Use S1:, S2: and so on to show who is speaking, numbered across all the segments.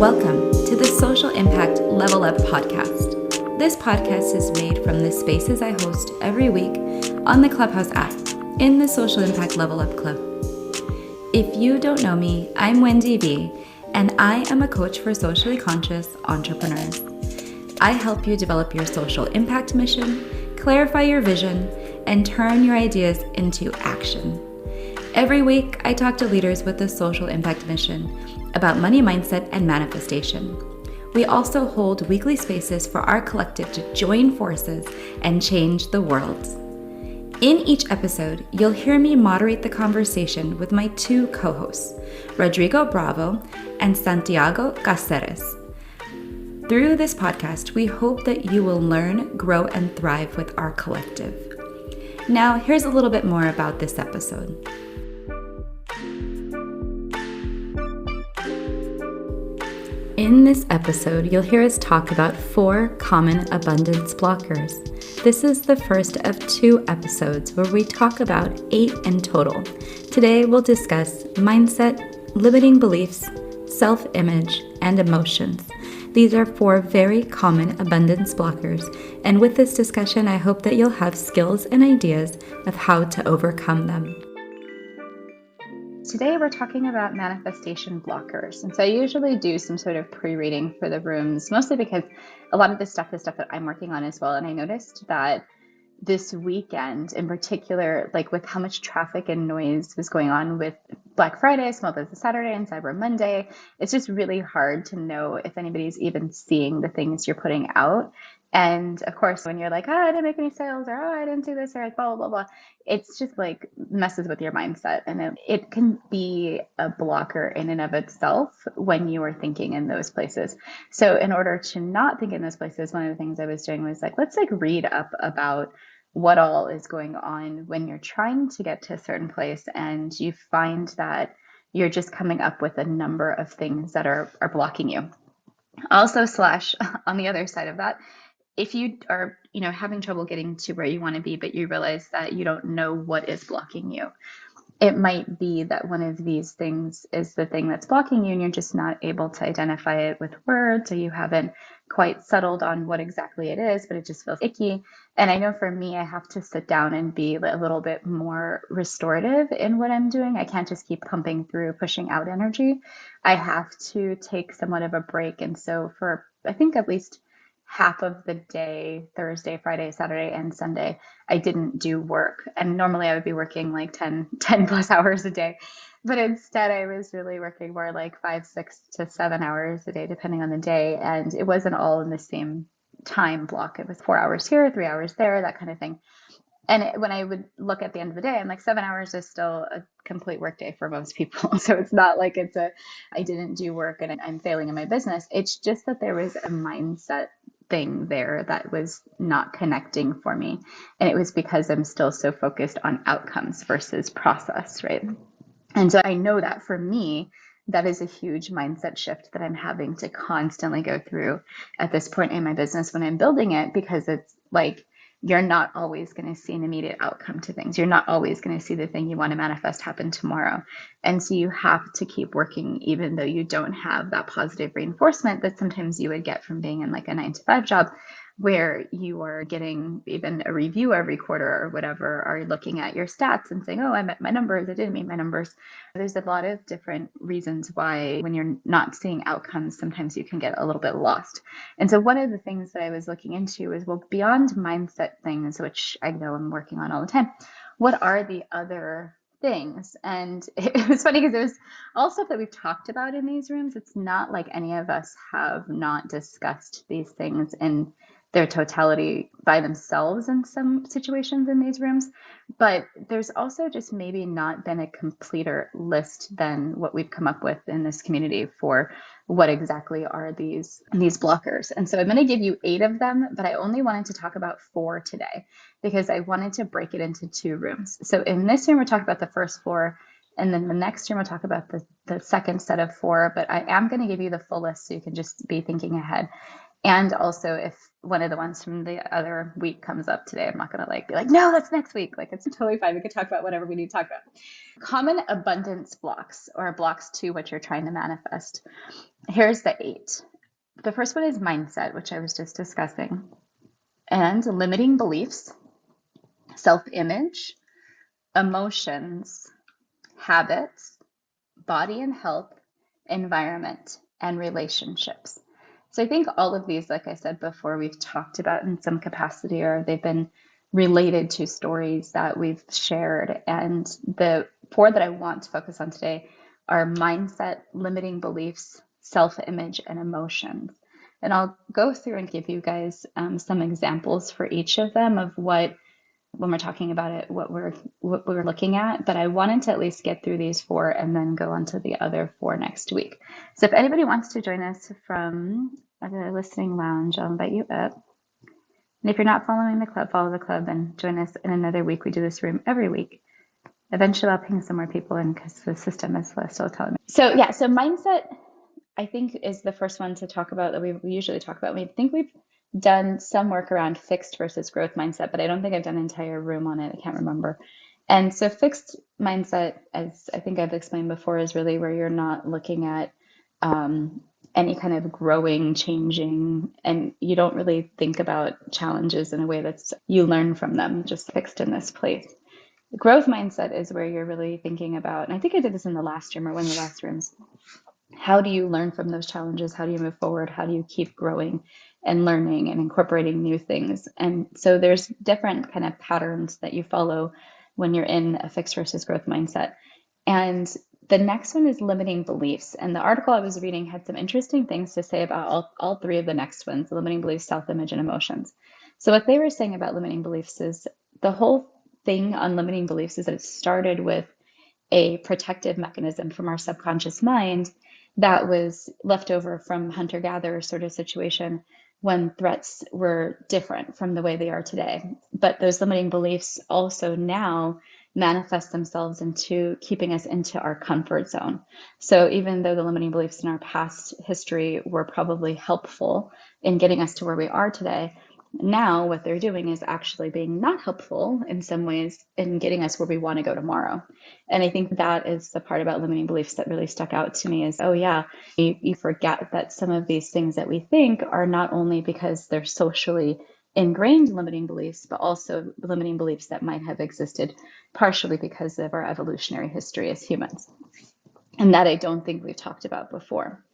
S1: Welcome to the Social Impact Level Up podcast. This podcast is made from the spaces I host every week on the Clubhouse app in the Social Impact Level Up Club. If you don't know me, I'm Wendy V, and I am a coach for socially conscious entrepreneurs. I help you develop your social impact mission, clarify your vision, and turn your ideas into action. Every week, I talk to leaders with a social impact mission about money mindset and manifestation. We also hold weekly spaces for our collective to join forces and change the world. In each episode, you'll hear me moderate the conversation with my two co-hosts, Rodrigo Bravo and Santiago Cáceres. Through this podcast, we hope that you will learn, grow, and thrive with our collective. Now, here's a little bit more about this episode. In this episode, you'll hear us talk about 4 common abundance blockers. This is the first of 2 episodes where we talk about 8 in total. Today, we'll discuss mindset, limiting beliefs, self-image, and emotions. These are 4 very common abundance blockers, and with this discussion, I hope that you'll have skills and ideas of how to overcome them. Today we're talking about manifestation blockers. And so I usually do some sort of pre-reading for the rooms, mostly because a lot of this stuff is stuff that I'm working on as well. And I noticed that this weekend in particular, like with how much traffic and noise was going on with Black Friday, Small Business Saturday, and Cyber Monday, it's just really hard to know if anybody's even seeing the things you're putting out. And of course, when you're like, I didn't make any sales, or I didn't do this, or blah, blah, blah, blah, it's just like messes with your mindset. And it can be a blocker in and of itself when you are thinking in those places. So in order to not think in those places, one of the things I was doing was like, let's like read up about what all is going on when you're trying to get to a certain place and you find that you're just coming up with a number of things that are blocking you. Also, / on the other side of that, if you are, having trouble getting to where you want to be, but you realize that you don't know what is blocking you, it might be that one of these things is the thing that's blocking you and you're just not able to identify it with words, or you haven't quite settled on what exactly it is, but it just feels icky. And I know for me, I have to sit down and be a little bit more restorative in what I'm doing. I can't just keep pumping through, pushing out energy. I have to take somewhat of a break. And so for, I think, at least half of the day, Thursday, Friday, Saturday, and Sunday, I didn't do work. And normally I would be working like 10 plus hours a day. But instead I was really working more like 5, 6 to 7 hours a day, depending on the day. And it wasn't all in the same time block. It was 4 hours here, 3 hours there, that kind of thing. And when I would look at the end of the day, I'm like, 7 hours is still a complete work day for most people. So it's not like I didn't do work and I'm failing in my business. It's just that there was a mindset thing there that was not connecting for me. And it was because I'm still so focused on outcomes versus process, right? And so I know that for me, that is a huge mindset shift that I'm having to constantly go through at this point in my business when I'm building it, because it's like, you're not always going to see an immediate outcome to things. You're not always going to see the thing you want to manifest happen tomorrow. And so you have to keep working, even though you don't have that positive reinforcement that sometimes you would get from being in like a 9-to-5 job, where you are getting even a review every quarter or whatever, or looking at your stats and saying, oh, I met my numbers, I didn't meet my numbers. There's a lot of different reasons why when you're not seeing outcomes, sometimes you can get a little bit lost. And so one of the things that I was looking into is, well, beyond mindset things, which I know I'm working on all the time, what are the other things? And it was funny because it was all stuff that we've talked about in these rooms. It's not like any of us have not discussed these things in their totality by themselves in some situations in these rooms. But there's also just maybe not been a completer list than what we've come up with in this community for what exactly are these blockers. And so I'm going to give you 8 of them, but I only wanted to talk about 4 today because I wanted to break it into 2 rooms. So in this room, we're talking about the first 4. And then the next room, we'll talk about the second set of 4. But I am going to give you the full list so you can just be thinking ahead. And also, if one of the ones from the other week comes up today, I'm not going to be like, no, that's next week. Like, it's totally fine. We can talk about whatever we need to talk about. Common abundance blocks, or blocks to what you're trying to manifest. Here's the 8. The first one is mindset, which I was just discussing, and limiting beliefs, self-image, emotions, habits, body and health, environment, and relationships. So I think all of these, like I said before, we've talked about in some capacity, or they've been related to stories that we've shared. And the 4 that I want to focus on today are mindset, limiting beliefs, self-image, and emotions. And I'll go through and give you guys some examples for each of them of what, when we're talking about it, what we're looking at. But I wanted to at least get through these 4 and then go on to the other 4 next week. So if anybody wants to join us from the listening lounge, I'll invite you up. And if you're not following the club, follow the club and join us in another week. We do this room every week. Eventually I'll ping some more people in because the system is still telling me. So yeah, so mindset, I think, is the first one to talk about that we usually talk about. We think we've done some work around fixed versus growth mindset, but I don't think I've done an entire room on it. I can't remember. And so fixed mindset, as I think I've explained before, is really where you're not looking at any kind of growing, changing, and you don't really think about challenges in a way that's, you learn from them, just fixed in this place. The growth mindset is where you're really thinking about, and I think I did this in the last room or one of the last rooms, how do you learn from those challenges? How do you move forward? How do you keep growing and learning and incorporating new things? And so there's different kind of patterns that you follow when you're in a fixed versus growth mindset. And the next one is limiting beliefs. And the article I was reading had some interesting things to say about all 3 of the next ones: limiting beliefs, self-image, and emotions. So what they were saying about limiting beliefs is the whole thing on limiting beliefs is that it started with a protective mechanism from our subconscious mind that was left over from hunter-gatherer sort of situation when threats were different from the way they are today. But those limiting beliefs also now manifest themselves into keeping us into our comfort zone. So even though the limiting beliefs in our past history were probably helpful in getting us to where we are today, now what they're doing is actually being not helpful in some ways in getting us where we want to go tomorrow. And I think that is the part about limiting beliefs that really stuck out to me is, oh yeah, you forget that some of these things that we think are not only because they're socially ingrained limiting beliefs, but also limiting beliefs that might have existed partially because of our evolutionary history as humans. And that I don't think we've talked about before.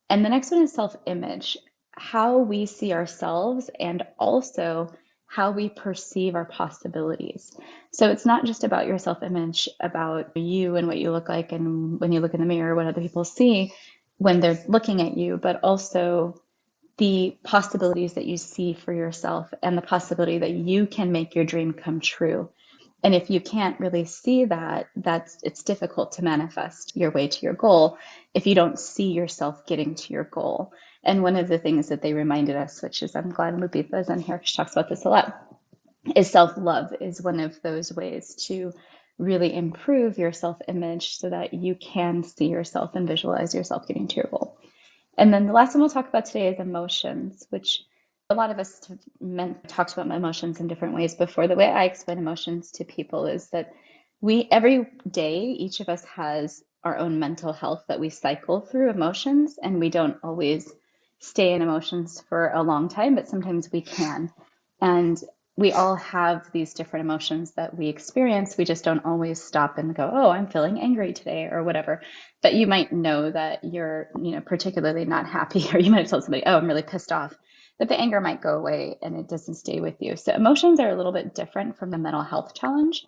S1: And the next one is self-image, how we see ourselves and also how we perceive our possibilities. So it's not just about your self-image, about you and what you look like, and when you look in the mirror, what other people see when they're looking at you, but also the possibilities that you see for yourself and the possibility that you can make your dream come true. And if you can't really see that, it's difficult to manifest your way to your goal if you don't see yourself getting to your goal. And one of the things that they reminded us, which is, I'm glad Lupita is in here, she talks about this a lot, is self-love is one of those ways to really improve your self-image so that you can see yourself and visualize yourself getting to your goal. And then the last one we'll talk about today is emotions, which a lot of us have talked about emotions in different ways before. The way I explain emotions to people is that every day, each of us has our own mental health that we cycle through emotions, and we don't always stay in emotions for a long time, but sometimes we can. And we all have these different emotions that we experience. We just don't always stop and go, oh, I'm feeling angry today or whatever. But you might know that you're, particularly not happy, or you might have told somebody, oh, I'm really pissed off. But the anger might go away and it doesn't stay with you. So emotions are a little bit different from the mental health challenge.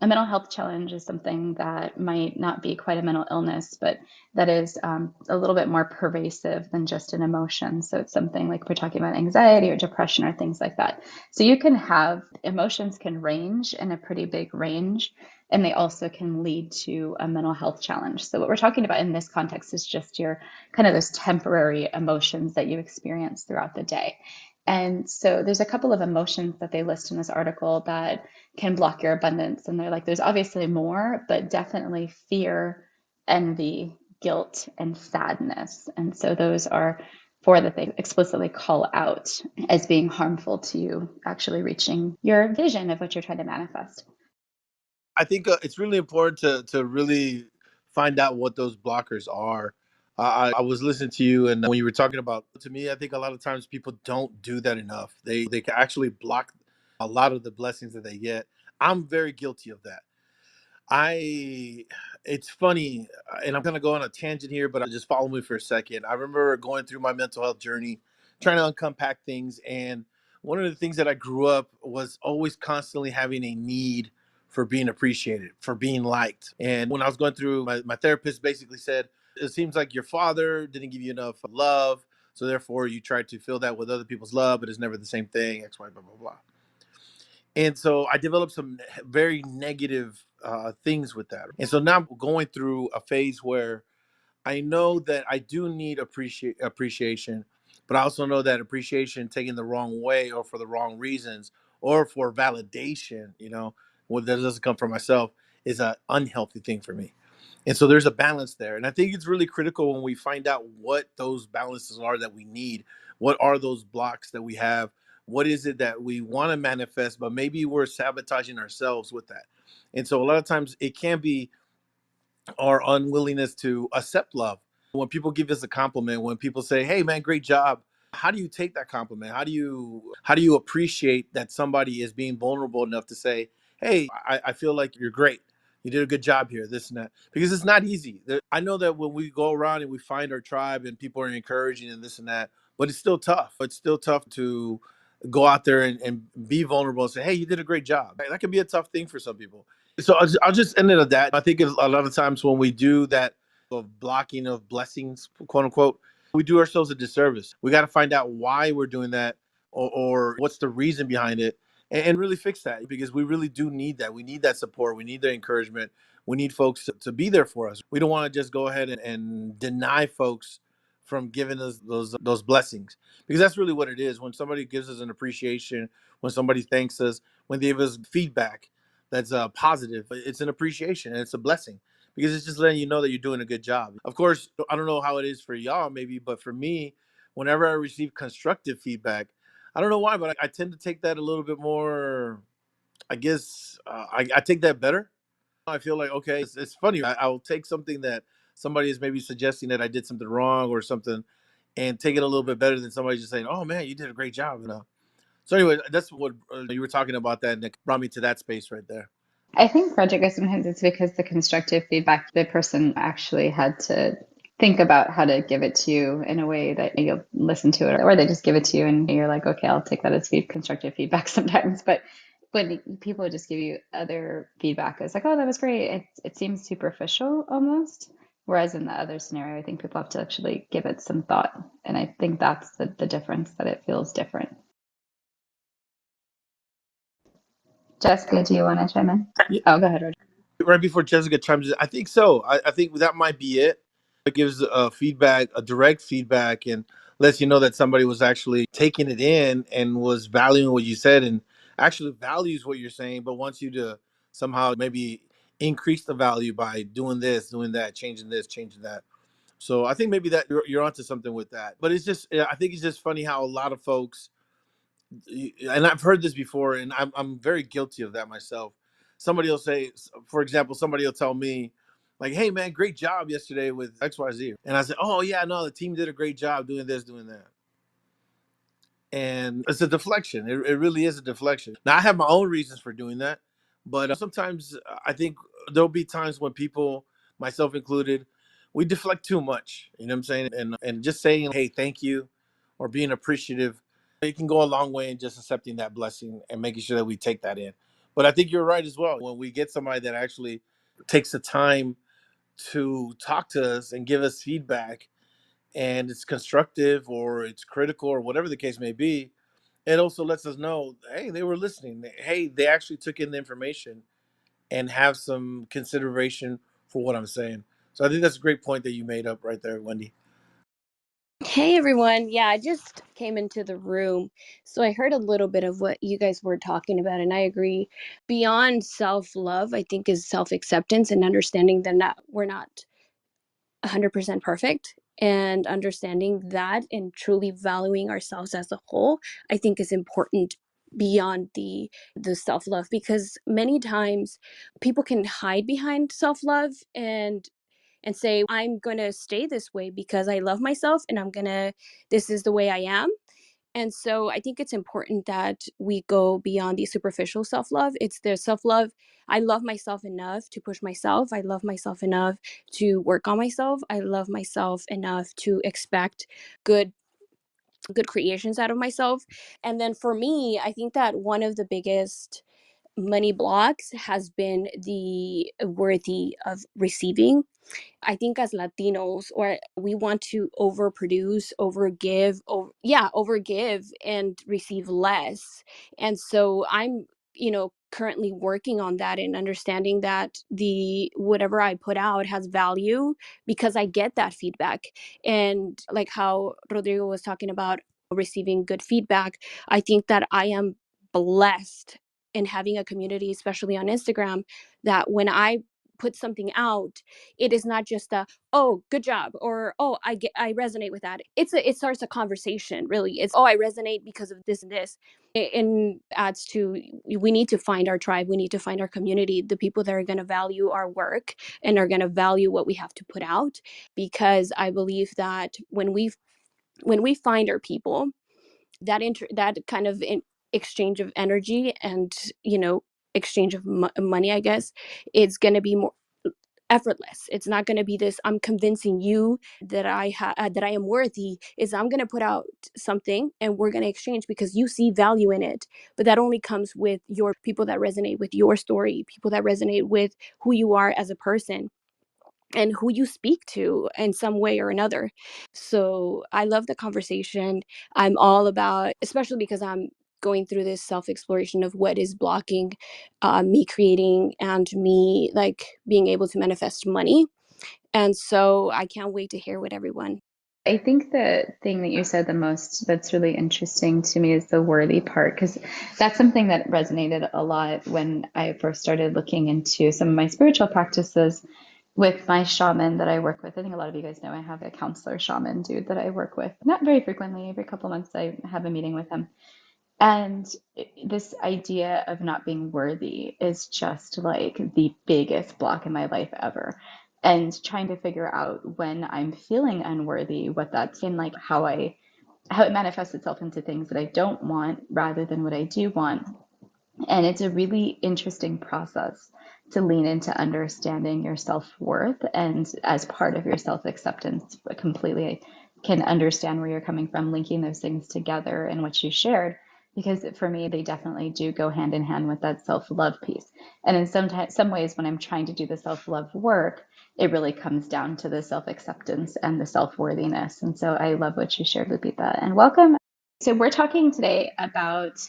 S1: A mental health challenge is something that might not be quite a mental illness, but that is a little bit more pervasive than just an emotion. So it's something like we're talking about anxiety or depression or things like that. So you can have emotions can range in a pretty big range, and they also can lead to a mental health challenge. So what we're talking about in this context is just your kind of those temporary emotions that you experience throughout the day. And so there's a couple of emotions that they list in this article that can block your abundance. And they're like, there's obviously more, but definitely fear, envy, guilt, and sadness. And so those are for the thing explicitly call out as being harmful to you actually reaching your vision of what you're trying to manifest.
S2: I think it's really important to really find out what those blockers are. I was listening to you, and when you were talking about, to me, I think a lot of times people don't do that enough. They can actually block a lot of the blessings that they get. I'm very guilty of that. I it's funny, and I'm gonna go on a tangent here, but just follow me for a second. I remember going through my mental health journey, trying to unpack things, and one of the things that I grew up was always constantly having a need for being appreciated, for being liked. And when I was going through, my therapist basically said, it seems like your father didn't give you enough love, so therefore you try to fill that with other people's love, but it's never the same thing, X, Y, blah, blah, blah. And so I developed some very negative things with that. And so now I'm going through a phase where I know that I do need appreciation, but I also know that appreciation taken the wrong way or for the wrong reasons or for validation, when that doesn't come from myself, is an unhealthy thing for me. And so there's a balance there. And I think it's really critical when we find out what those balances are that we need. What are those blocks that we have? What is it that we want to manifest, but maybe we're sabotaging ourselves with that? And so a lot of times it can be our unwillingness to accept love. When people give us a compliment, when people say, "Hey man, great job." How do you take that compliment? How do you appreciate that somebody is being vulnerable enough to say, "Hey, I feel like you're great. You did a good job here, this and that." Because it's not easy. I know that when we go around and we find our tribe and people are encouraging and this and that, but it's still tough. It's still tough to go out there and be vulnerable and say, "Hey, you did a great job." That can be a tough thing for some people. So I'll just end it at that. I think a lot of times when we do that of blocking of blessings, quote unquote, we do ourselves a disservice. We got to find out why we're doing that, or what's the reason behind it, and really fix that, because we really do need that. We need that support. We need the encouragement. We need folks to be there for us. We don't want to just go ahead and deny folks from giving us those blessings, because that's really what it is. When somebody gives us an appreciation, when somebody thanks us, when they give us feedback that's positive, it's an appreciation and it's a blessing, because it's just letting you know that you're doing a good job. Of course, I don't know how it is for y'all, maybe, but for me, whenever I receive constructive feedback, I don't know why, but I tend to take that a little bit more. I guess I take that better. I feel like, okay, it's funny. I'll take something that somebody is maybe suggesting that I did something wrong or something, and take it a little bit better than somebody just saying, "Oh man, you did a great job." So anyway, that's what you were talking about, that, and it brought me to that space right there.
S1: I think, Rodrigo, sometimes it's because the constructive feedback, the person actually had to think about how to give it to you in a way that you'll listen to it, or they just give it to you and you're like, okay, I'll take that as constructive feedback sometimes. But when people just give you other feedback, it's like, oh, that was great. It seems superficial almost. Whereas in the other scenario, I think people have to actually give it some thought. And I think that's the difference, that it feels different. Jessica, do you want to chime in?
S2: Yeah,
S1: Oh, go ahead, Rodrigo.
S2: right before Jessica chimes in, I think so. I think that might be it. It gives feedback, a direct feedback, and lets you know that somebody was actually taking it in and was valuing what you said, and actually values what you're saying, but wants you to somehow maybe increase the value by doing this, doing that, changing this, changing that. So I think maybe that you're onto something with that. But it's just, I think it's just funny how a lot of folks, and I've heard this before, and I'm very guilty of that myself. Somebody will say, for example, somebody will tell me, like, "Hey man, great job yesterday with XYZ," and I say, "Oh yeah, no, the team did a great job doing this, doing that." And it's a deflection. It really is a deflection. Now I have my own reasons for doing that, but sometimes I think there'll be times when people, myself included, we deflect too much. You know what I'm saying? And just saying, "Hey, thank you," or being appreciative, it can go a long way in just accepting that blessing and making sure that we take that in. But I think you're right as well. When we get somebody that actually takes the time to talk to us and give us feedback, and it's constructive or it's critical or whatever the case may be, it also lets us know, hey, they were listening. Hey, they actually took in the information and have some consideration for what I'm saying. So I think that's a great point that you made up right there, Wendy.
S3: Hey everyone. Yeah, I just came into the room. So I heard a little bit of what you guys were talking about, and I agree. Beyond self-love, I think, is self-acceptance and understanding that we're not 100% perfect. And understanding that and truly valuing ourselves as a whole, I think is important beyond the self-love, because many times people can hide behind self-love and say, I'm going to stay this way because I love myself and this is the way I am. And so I think it's important that we go beyond the superficial self love. It's the self love. I love myself enough to push myself. I love myself enough to work on myself. I love myself enough to expect good good creations out of myself. And then for me, I think that one of the biggest money blocks has been the worthy of receiving. I think as Latinos, or we want to overproduce, overgive and receive less. And so I'm, currently working on that and understanding that the whatever I put out has value because I get that feedback. And like how Rodrigo was talking about receiving good feedback, I think that I am blessed in having a community, especially on Instagram, that when I put something out, it is not just a, oh, good job, or oh, I resonate with that. It starts a conversation. Really, it's, oh, I resonate because of this and this. And adds to, we need to find our tribe, we need to find our community, the people that are going to value our work and are going to value what we have to put out. Because I believe that when we find our people, that kind of exchange of energy and, exchange of money, I guess, it's going to be more effortless. It's not going to be this, I'm convincing you that that I am worthy. Is I'm going to put out something and we're going to exchange because you see value in it. But that only comes with your people that resonate with your story, people that resonate with who you are as a person and who you speak to in some way or another. So I love the conversation. I'm all about, especially because I'm going through this self exploration of what is blocking me creating and me like being able to manifest money. And so I can't wait to hear what everyone.
S1: I think the thing that you said the most that's really interesting to me is the worthy part, because that's something that resonated a lot when I first started looking into some of my spiritual practices with my shaman that I work with. I think a lot of you guys know I have a counselor shaman dude that I work with, not very frequently. Every couple of months I have a meeting with him. And this idea of not being worthy is just like the biggest block in my life ever. And trying to figure out when I'm feeling unworthy, what that's in, like how it manifests itself into things that I don't want rather than what I do want. And it's a really interesting process to lean into understanding your self-worth, and as part of your self-acceptance completely. I can understand where you're coming from, linking those things together and what you shared, because for me, they definitely do go hand in hand with that self-love piece. And in some ways, when I'm trying to do the self-love work, it really comes down to the self-acceptance and the self-worthiness. And so I love what you shared, Lupita, and welcome. So we're talking today about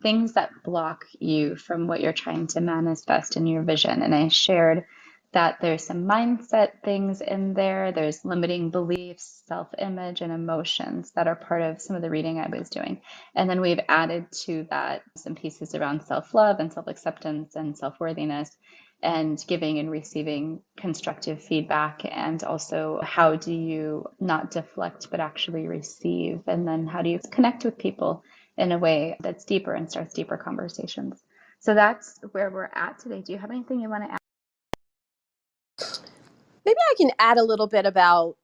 S1: things that block you from what you're trying to manifest in your vision. And I shared that there's some mindset things in there, there's limiting beliefs, self-image, and emotions that are part of some of the reading I was doing. And then we've added to that some pieces around self-love and self-acceptance and self-worthiness and giving and receiving constructive feedback, and also how do you not deflect but actually receive, and then how do you connect with people in a way that's deeper and starts deeper conversations. So that's where we're at today. Do you have anything you want to add?
S4: Maybe I can add a little bit about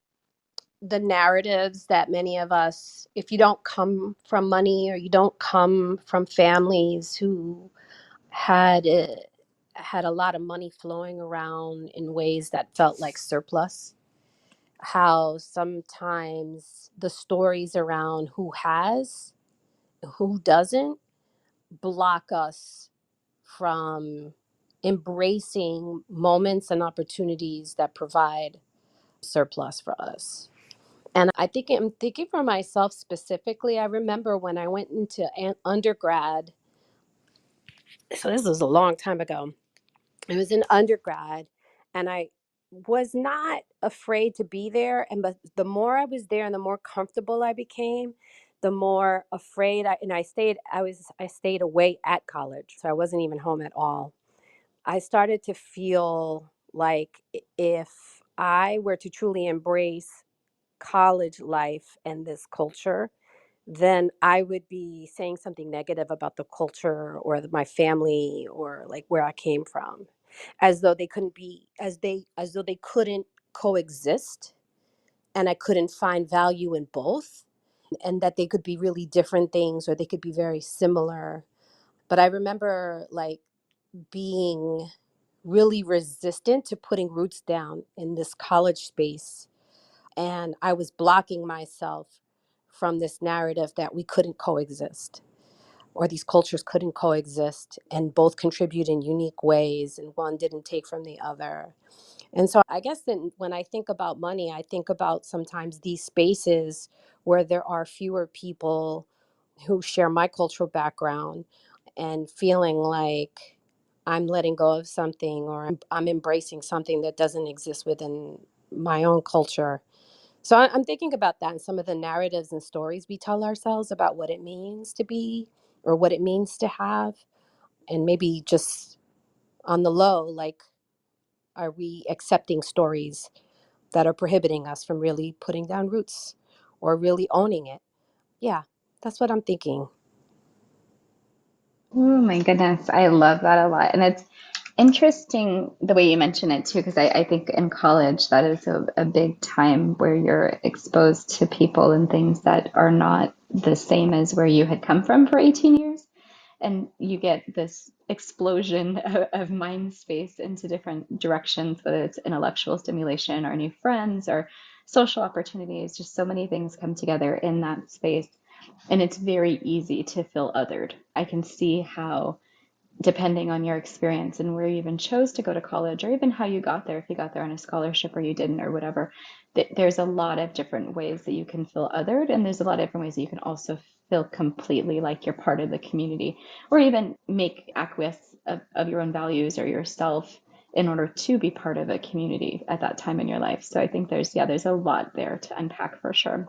S4: the narratives that many of us, if you don't come from money or you don't come from families who had had a lot of money flowing around in ways that felt like surplus, how sometimes the stories around who has, who doesn't, block us from embracing moments and opportunities that provide surplus for us. And I'm thinking for myself specifically. I remember when I went into undergrad. So this was a long time ago. I was in undergrad, and I was not afraid to be there. And but the more I was there, and the more comfortable I became, the more afraid I stayed. I stayed away at college, so I wasn't even home at all. I started to feel like if I were to truly embrace college life and this culture, then I would be saying something negative about the culture or my family or like where I came from, as though they couldn't be as though they couldn't coexist, and I couldn't find value in both, and that they could be really different things or they could be very similar. But I remember like being really resistant to putting roots down in this college space, and I was blocking myself from this narrative that we couldn't coexist or these cultures couldn't coexist and both contribute in unique ways and one didn't take from the other. And so I guess then when I think about money, I think about sometimes these spaces where there are fewer people who share my cultural background and feeling like I'm letting go of something or I'm embracing something that doesn't exist within my own culture. So I'm thinking about that and some of the narratives and stories we tell ourselves about what it means to be or what it means to have. And maybe just on the low, like, are we accepting stories that are prohibiting us from really putting down roots or really owning it? Yeah, that's what I'm thinking.
S1: Oh my goodness, I love that a lot. And it's interesting the way you mention it too, because I think in college that is a big time where you're exposed to people and things that are not the same as where you had come from for 18 years. And you get this explosion of mind space into different directions, whether it's intellectual stimulation or new friends or social opportunities. Just so many things come together in that space. And it's very easy to feel othered. I can see how, depending on your experience and where you even chose to go to college, or even how you got there, if you got there on a scholarship or you didn't, or whatever, there's a lot of different ways that you can feel othered. And there's a lot of different ways that you can also feel completely like you're part of the community, or even make acquiesce of your own values or yourself in order to be part of a community at that time in your life. So I think there's a lot there to unpack for sure.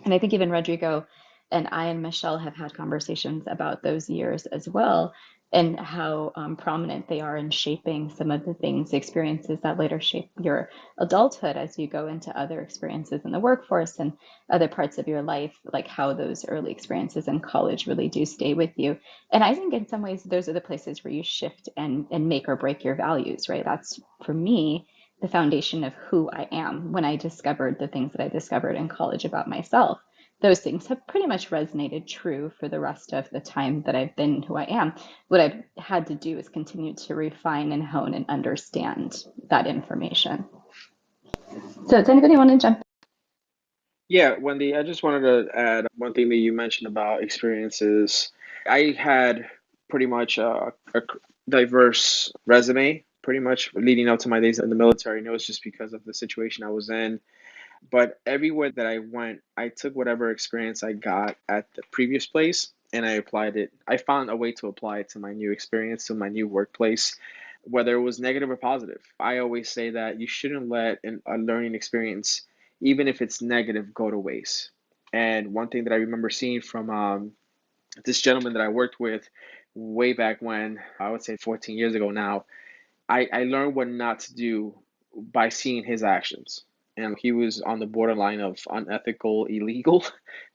S1: And I think even Rodrigo and I and Michelle have had conversations about those years as well, and how prominent they are in shaping some of the things, experiences that later shape your adulthood as you go into other experiences in the workforce and other parts of your life, like how those early experiences in college really do stay with you. And I think in some ways, those are the places where you shift and make or break your values, right? That's for me the foundation of who I am. When I discovered the things that I discovered in college about myself, those things have pretty much resonated true for the rest of the time that I've been who I am. What I've had to do is continue to refine and hone and understand that information. So does anybody want to jump?
S5: Yeah, Wendy, I just wanted to add one thing that you mentioned about experiences. I had pretty much a diverse resume, pretty much leading up to my days in the military. And it was just because of the situation I was in. But everywhere that I went, I took whatever experience I got at the previous place and I applied it. I found a way to apply it to my new experience, to my new workplace, whether it was negative or positive. I always say that you shouldn't let a learning experience, even if it's negative, go to waste. And one thing that I remember seeing from this gentleman that I worked with way back when, I would say 14 years ago now, I learned what not to do by seeing his actions. And he was on the borderline of unethical, illegal,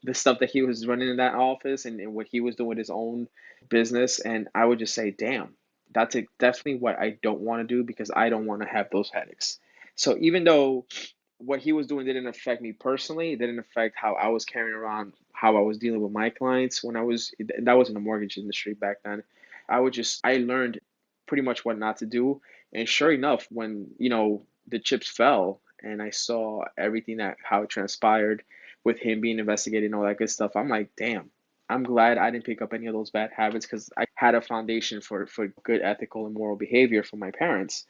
S5: the stuff that he was running in that office and what he was doing with his own business. And I would just say, damn, that's definitely what I don't want to do because I don't want to have those headaches. So even though what he was doing didn't affect me personally, it didn't affect how I was carrying around, how I was dealing with my clients when that was in the mortgage industry back then. I learned pretty much what not to do. And sure enough, when, the chips fell and I saw everything that how it transpired with him being investigated and all that good stuff, I'm like, damn, I'm glad I didn't pick up any of those bad habits because I had a foundation for good ethical and moral behavior from my parents.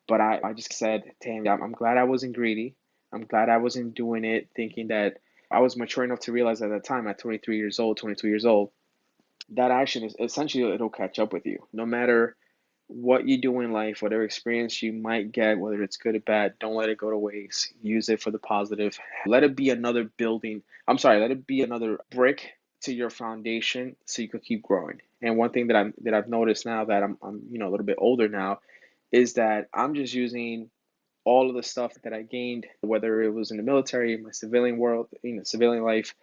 S5: But I just said, damn, I'm glad I wasn't greedy. I'm glad I wasn't doing it thinking that I was mature enough to realize at that time at 23 years old, 22 years old, that action is essentially it'll catch up with you. No matter what you do in life, whatever experience you might get, whether it's good or bad, don't let it go to waste. Use it for the positive. Let it be another building. I'm sorry, let it be another brick to your foundation so you can keep growing. And one thing that I've noticed now that I'm a little bit older now is that I'm just using all of the stuff that I gained, whether it was in the military, my civilian world, civilian life,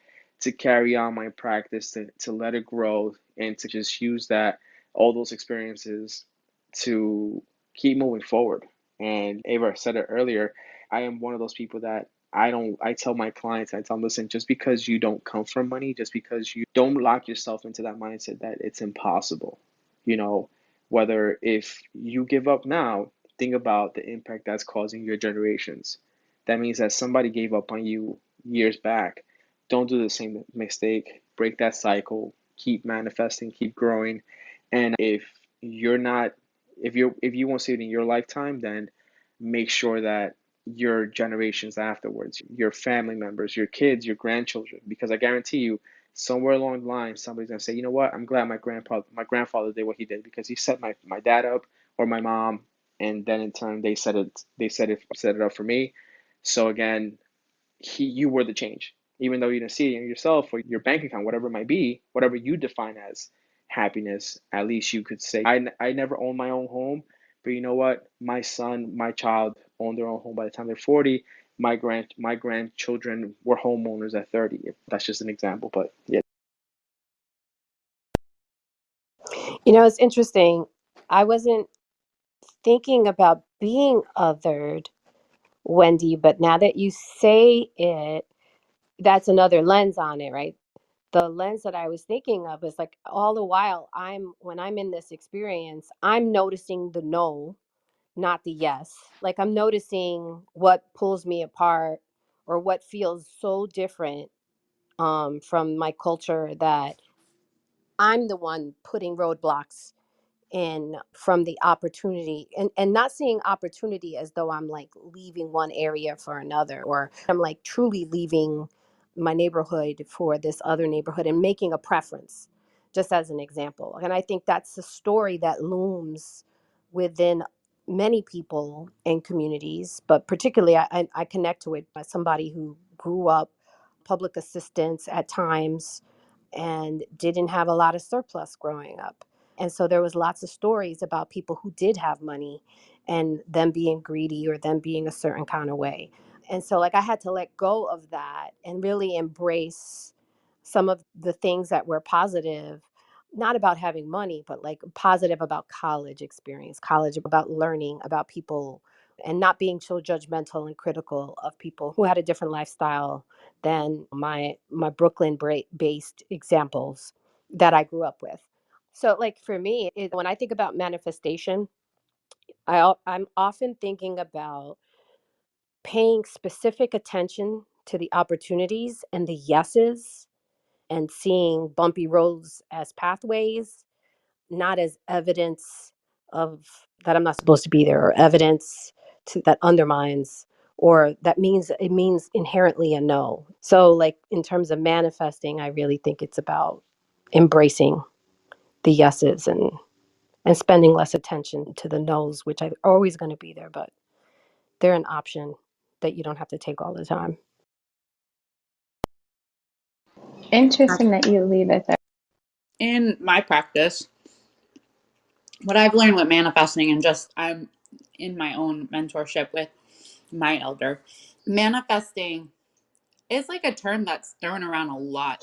S5: to carry on my practice, to let it grow, and to just use that, all those experiences to keep moving forward. And Ava said it earlier, I am one of those people that I tell my clients, I tell them, listen, just because you don't come from money, just because you don't lock yourself into that mindset that it's impossible, you know, whether if you give up now, think about the impact that's causing your generations. That means that somebody gave up on you years back. Don't do the same mistake. Break that cycle. Keep manifesting. Keep growing. And if you're not, if you won't see it in your lifetime, then make sure that your generations afterwards, your family members, your kids, your grandchildren, because I guarantee you, somewhere along the line, somebody's gonna say, you know what? I'm glad my grandfather did what he did because he set my dad up or my mom, and then in turn set it up for me. So again, you were the change, even though you didn't see it in yourself or your bank account, whatever it might be, whatever you define as happiness. At least you could say, I never owned my own home, but you know what? My son, my child owned their own home by the time they're 40. My grandchildren were homeowners at 30. That's just an example, but yeah.
S4: It's interesting. I wasn't thinking about being othered, Wendy, but now that you say it, that's another lens on it, right? The lens that I was thinking of is like all the while when I'm in this experience, I'm noticing the no, not the yes. Like I'm noticing what pulls me apart or what feels so different from my culture that I'm the one putting roadblocks in from the opportunity and not seeing opportunity as though I'm like leaving one area for another or I'm like truly leaving my neighborhood for this other neighborhood and making a preference, just as an example. And I think that's a story that looms within many people and communities, but particularly I connect to it by somebody who grew up public assistance at times and didn't have a lot of surplus growing up. And so there was lots of stories about people who did have money and them being greedy or them being a certain kind of way. And so like I had to let go of that and really embrace some of the things that were positive, not about having money, but like positive about college experience, college about learning about people and not being so judgmental and critical of people who had a different lifestyle than my Brooklyn based examples that I grew up with. So like for me, when I think about manifestation, I'm often thinking about paying specific attention to the opportunities and the yeses and seeing bumpy roads as pathways, not as evidence of that I'm not supposed to be there or evidence that undermines or that means it means inherently a no. So like in terms of manifesting, I really think it's about embracing the yeses and spending less attention to the no's, which are always going to be there, but they're an option that you don't have to take all the time.
S1: Interesting that you leave it there.
S6: In my practice, what I've learned with manifesting, and just I'm in my own mentorship with my elder, manifesting is like a term that's thrown around a lot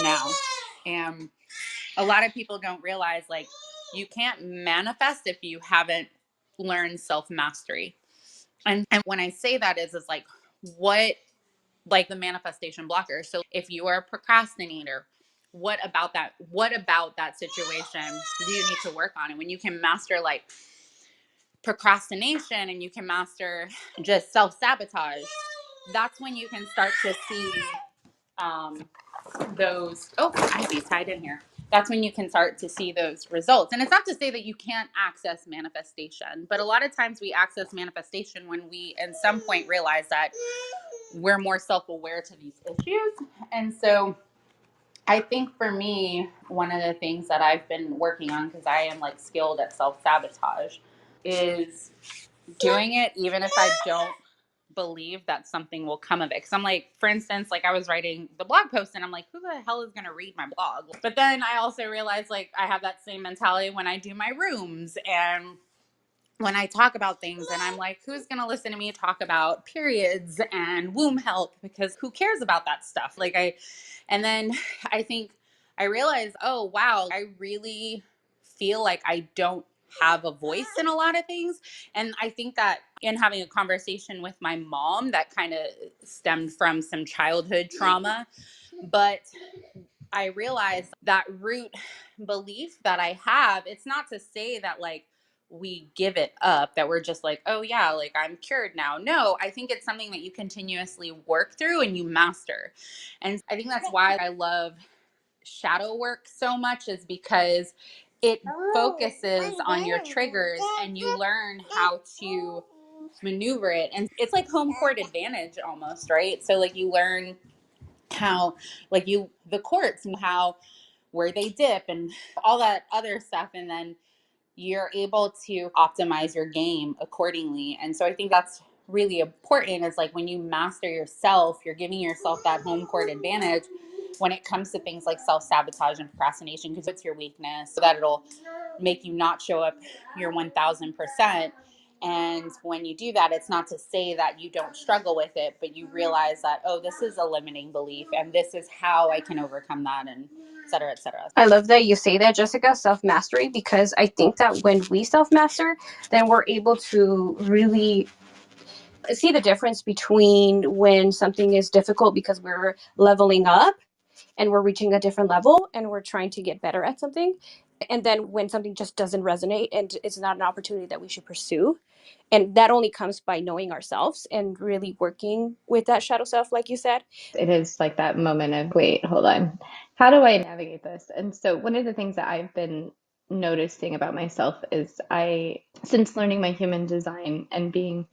S6: now. And a lot of people don't realize like you can't manifest if you haven't learned self-mastery. And when I say that is like what like the manifestation blocker. So if you are a procrastinator, what about that situation do you need to work on? And when you can master like procrastination and you can master just self-sabotage, that's when you can start to see those, oh, I have these tied in here. That's when you can start to see those results. And it's not to say that you can't access manifestation, but a lot of times we access manifestation when we at some point realize that we're more self-aware to these issues. And so I think for me, one of the things that I've been working on, because I am like skilled at self-sabotage, is doing it even if I don't believe that something will come of it. Because I'm like, for instance, like I was writing the blog post and I'm like, who the hell is going to read my blog? But then I also realized like I have that same mentality when I do my rooms. And when I talk about things and I'm like, who's going to listen to me talk about periods and womb health? Because who cares about that stuff? And then I think I realized, oh, wow, I really feel like I don't have a voice in a lot of things. And I think that in having a conversation with my mom, that kind of stemmed from some childhood trauma. But I realized that root belief that I have, it's not to say that like we give it up, that we're just like, oh yeah, like I'm cured now. No, I think it's something that you continuously work through and you master. And I think that's why I love shadow work so much, is because it focuses on your triggers and you learn how to maneuver it. And it's like home court advantage almost, right? So like you learn how, like the courts and how, where they dip and all that other stuff, and then you're able to optimize your game accordingly. And so I think that's really important, is like when you master yourself, you're giving yourself that home court advantage when it comes to things like self-sabotage and procrastination, because it's your weakness, so that it'll make you not show up your 1000%. And when you do that, it's not to say that you don't struggle with it, but you realize that, oh, this is a limiting belief and this is how I can overcome that, and et cetera, et cetera.
S4: I love that you say that, Jessica, self-mastery, because I think that when we self-master, then we're able to really see the difference between when something is difficult because we're leveling up and we're reaching a different level and we're trying to get better at something. And then when something just doesn't resonate and it's not an opportunity that we should pursue. And that only comes by knowing ourselves and really working with that shadow self, like you said.
S1: It is like that moment of, wait, hold on. How do I navigate this? And so one of the things that I've been noticing about myself is since learning my human design and being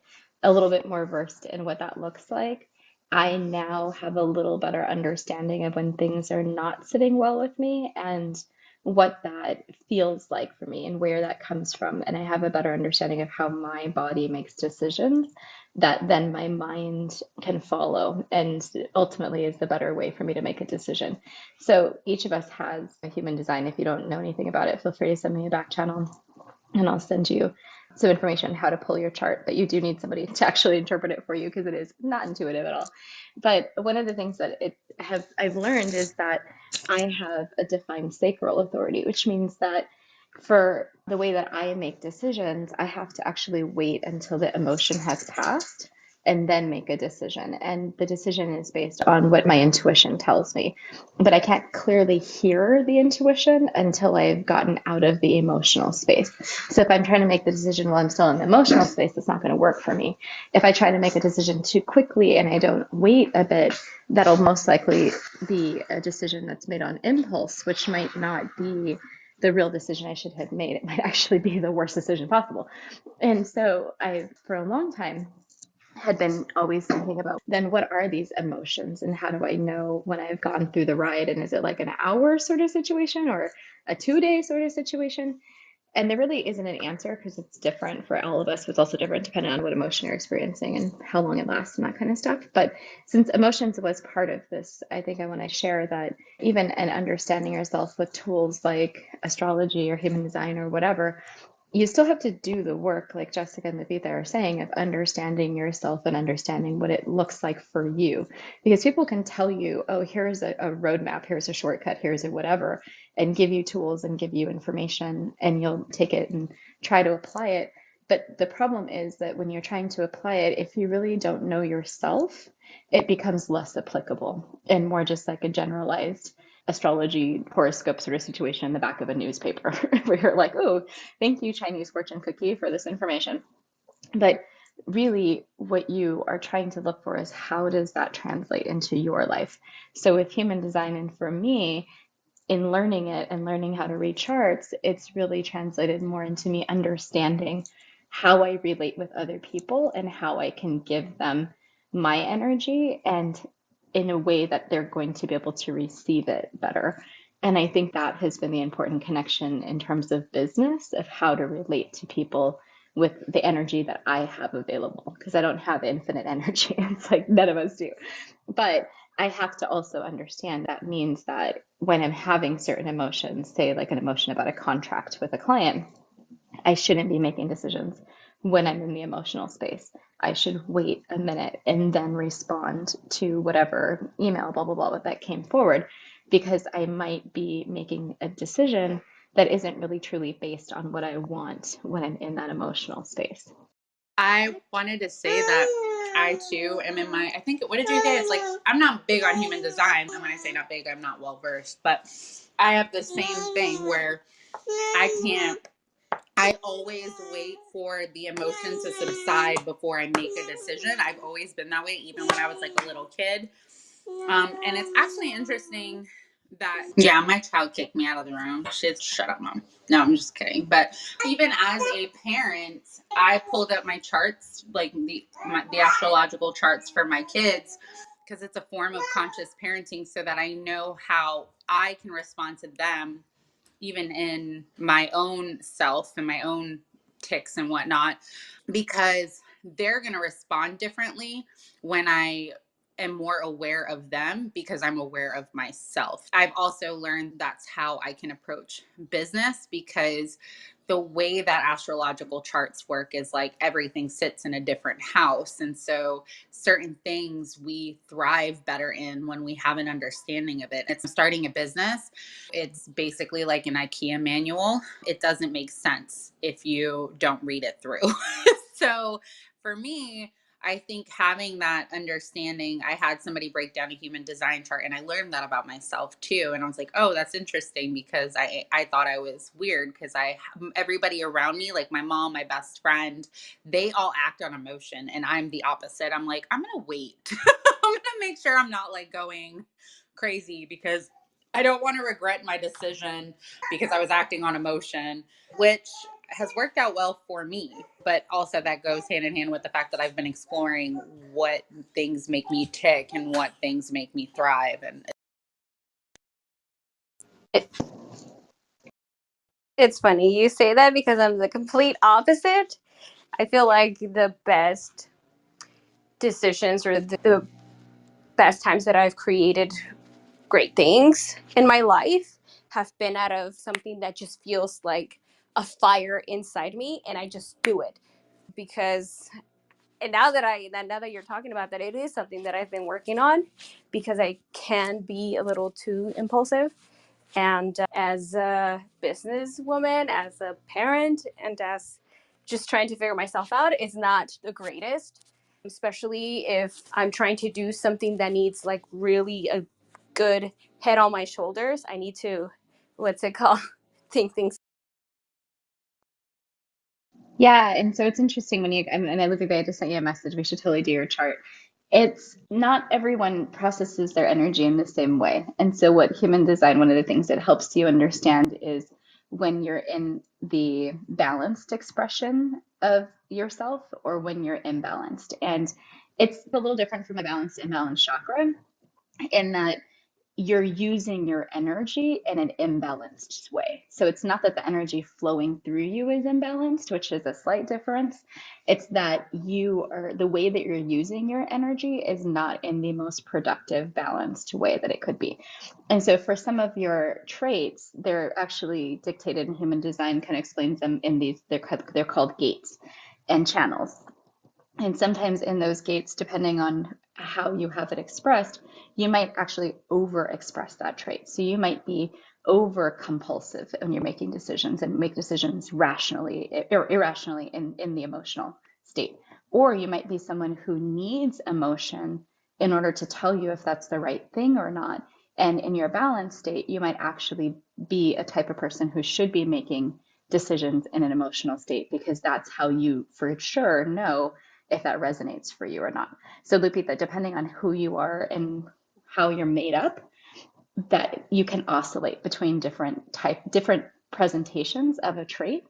S1: a little bit more versed in what that looks like, I now have a little better understanding of when things are not sitting well with me and what that feels like for me and where that comes from. And I have a better understanding of how my body makes decisions that then my mind can follow and ultimately is the better way for me to make a decision. So each of us has a human design. If you don't know anything about it, feel free to send me a back channel and I'll send you some information on how to pull your chart. But you do need somebody to actually interpret it for you because it is not intuitive at all. But one of the things that I've learned is that I have a defined sacral authority, which means that for the way that I make decisions, I have to actually wait until the emotion has passed and then make a decision. And the decision is based on what my intuition tells me. But I can't clearly hear the intuition until I've gotten out of the emotional space. So if I'm trying to make the decision while I'm still in the emotional space, it's not going to work for me. If I try to make a decision too quickly and I don't wait a bit, that'll most likely be a decision that's made on impulse, which might not be the real decision I should have made. It might actually be the worst decision possible. And so for a long time, had been always thinking about, then what are these emotions and how do I know when I've gone through the ride? And is it like an hour sort of situation or a 2-day sort of situation? And there really isn't an answer because it's different for all of us. It's also different depending on what emotion you're experiencing and how long it lasts and that kind of stuff. But since emotions was part of this, I think I want to share that even in understanding yourself with tools like astrology or human design or whatever, you still have to do the work, like Jessica and Levita are saying, of understanding yourself and understanding what it looks like for you. Because people can tell you, oh, here's a roadmap, here's a shortcut, here's a whatever, and give you tools and give you information, and you'll take it and try to apply it. But the problem is that when you're trying to apply it, if you really don't know yourself, it becomes less applicable and more just like a generalized astrology horoscope sort of situation in the back of a newspaper where you're like, oh, thank you, Chinese fortune cookie, for this information. But really, what you are trying to look for is how does that translate into your life? So, with human design, and for me, in learning it and learning how to read charts, it's really translated more into me understanding how I relate with other people and how I can give them my energy and in a way that they're going to be able to receive it better. And I think that has been the important connection in terms of business, of how to relate to people with the energy that I have available, because I don't have infinite energy. It's like none of us do. But I have to also understand that means that when I'm having certain emotions, say like an emotion about a contract with a client, I shouldn't be making decisions when I'm in the emotional space. I should wait a minute and then respond to whatever email, blah, blah, blah, that came forward, because I might be making a decision that isn't really truly based on what I want when I'm in that emotional space.
S6: I wanted to say that I too am in my, I think, what did you say? It's like, I'm not big on human design. And when I say not big, I'm not well versed, but I have the same thing where I always wait for the emotion to subside before I make a decision. I've always been that way, even when I was like a little kid. And it's actually interesting that, yeah, my child kicked me out of the room. She's, shut up, mom. No, I'm just kidding. But even as a parent, I pulled up my charts, like the astrological charts for my kids, because it's a form of conscious parenting so that I know how I can respond to them, even in my own self and my own tics and whatnot, because they're going to respond differently when I am more aware of them because I'm aware of myself. I've also learned that's how I can approach business, because the way that astrological charts work is like everything sits in a different house. And so certain things we thrive better in when we have an understanding of it. It's starting a business. It's basically like an IKEA manual. It doesn't make sense if you don't read it through. So for me, I think having that understanding, I had somebody break down a human design chart and I learned that about myself too. And I was like, oh, that's interesting, because I thought I was weird because everybody around me, like my mom, my best friend, they all act on emotion and I'm the opposite. I'm like, I'm going to wait. I'm going to make sure I'm not like going crazy because I don't want to regret my decision because I was acting on emotion, which has worked out well for me. But also that goes hand in hand with the fact that I've been exploring what things make me tick and what things make me thrive. And
S4: It,
S3: It's funny you say that because I'm the complete opposite. I feel like the best decisions or the best times that I've created great things in my life have been out of something that just feels like a fire inside me and I just do it because and now that you're talking about that, it is something that I've been working on because I can be a little too impulsive. And as a businesswoman, as a parent, and as just trying to figure myself out, it's not the greatest, especially if I'm trying to do something that needs like really a good head on my shoulders. I need to, what's it called? Think things.
S1: Yeah, and so it's interesting when you, and I Olivia, I just sent you a message. We should totally do your chart. It's not everyone processes their energy in the same way. And so, what human design, one of the things it helps you understand is when you're in the balanced expression of yourself or when you're imbalanced. And it's a little different from a balanced, imbalanced chakra in that you're using your energy in an imbalanced way. So it's not that the energy flowing through you is imbalanced, which is a slight difference. It's that the way that you're using your energy is not in the most productive, balanced way that it could be. And so for some of your traits, they're actually dictated in human design, kind of explains them in these, they're called gates and channels. And sometimes in those gates, depending on how you have it expressed, you might actually over express that trait. So you might be over compulsive when you're making decisions and make decisions rationally or irrationally in the emotional state. Or you might be someone who needs emotion in order to tell you if that's the right thing or not. And in your balanced state, you might actually be a type of person who should be making decisions in an emotional state because that's how you for sure know if that resonates for you or not. So Lupita, depending on who you are and how you're made up, that you can oscillate between different presentations of a trait.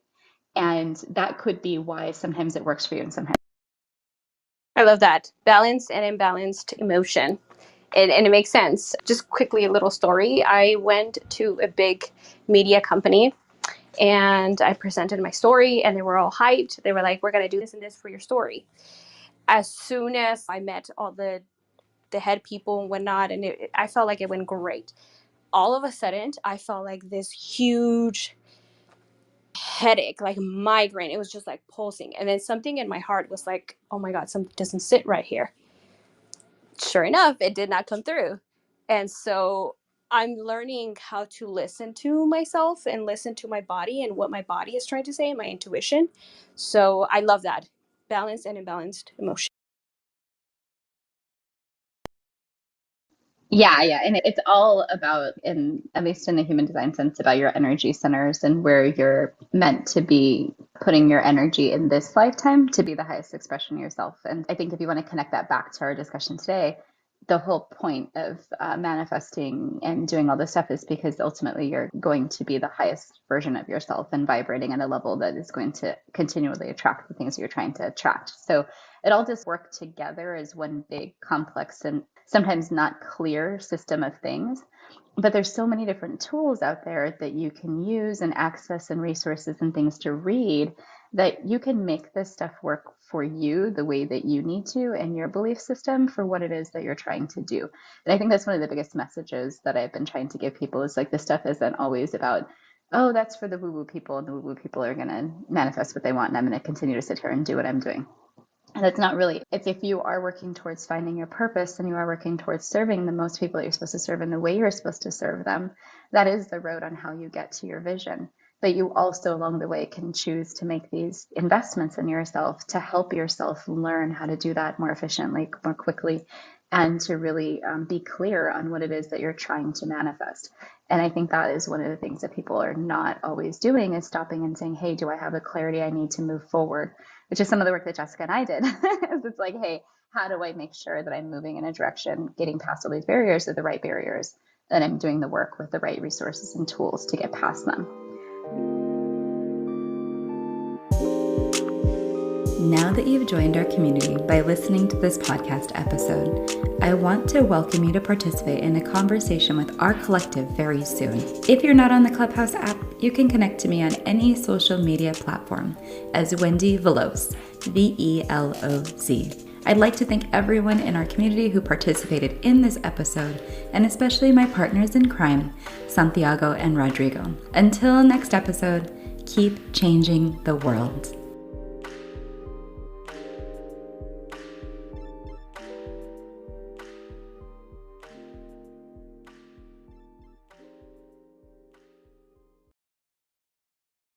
S1: And that could be why sometimes it works for you and sometimes.
S3: I love that. Balanced and imbalanced emotion. And it makes sense. Just quickly, a little story. I went to a big media company and I presented my story and they were all hyped. They were like, we're going to do this and this for your story. As soon as I met all the head people and whatnot, and I felt like it went great. All of a sudden, I felt like this huge headache, like migraine. It was just like pulsing. And then something in my heart was like, oh my God, something doesn't sit right here. Sure enough, it did not come through. And so I'm learning how to listen to myself and listen to my body and what my body is trying to say and my intuition. So I love that balanced and imbalanced emotion.
S1: Yeah. And it's all about, at least in the human design sense, about your energy centers and where you're meant to be putting your energy in this lifetime to be the highest expression of yourself. And I think if you want to connect that back to our discussion today, the whole point of manifesting and doing all this stuff is because ultimately you're going to be the highest version of yourself and vibrating at a level that is going to continually attract the things you're trying to attract. So it all just work together as one big complex and sometimes not clear system of things. But there's so many different tools out there that you can use and access and resources and things to read that you can make this stuff work for you the way that you need to and your belief system for what it is that you're trying to do. And I think that's one of the biggest messages that I've been trying to give people is like this stuff isn't always about, oh, that's for the woo-woo people and the woo-woo people are going to manifest what they want and I'm going to continue to sit here and do what I'm doing. And it's not really, it's if you are working towards finding your purpose and you are working towards serving the most people that you're supposed to serve in the way you're supposed to serve them, that is the road on how you get to your vision. But you also along the way can choose to make these investments in yourself to help yourself learn how to do that more efficiently, more quickly, and to really be clear on what it is that you're trying to manifest. And I think that is one of the things that people are not always doing is stopping and saying, hey, do I have the clarity I need to move forward? Which is some of the work that Jessica and I did. It's like, hey, how do I make sure that I'm moving in a direction, getting past all these barriers are the right barriers, and I'm doing the work with the right resources and tools to get past them.
S7: Now that you've joined our community by listening to this podcast episode, I want to welcome you to participate in a conversation with our collective very soon. If you're not on the Clubhouse app, you can connect to me on any social media platform as Wendy Veloz, Veloz. I'd like to thank everyone in our community who participated in this episode, and especially my partners in crime, Santiago and Rodrigo. Until next episode, keep changing the world.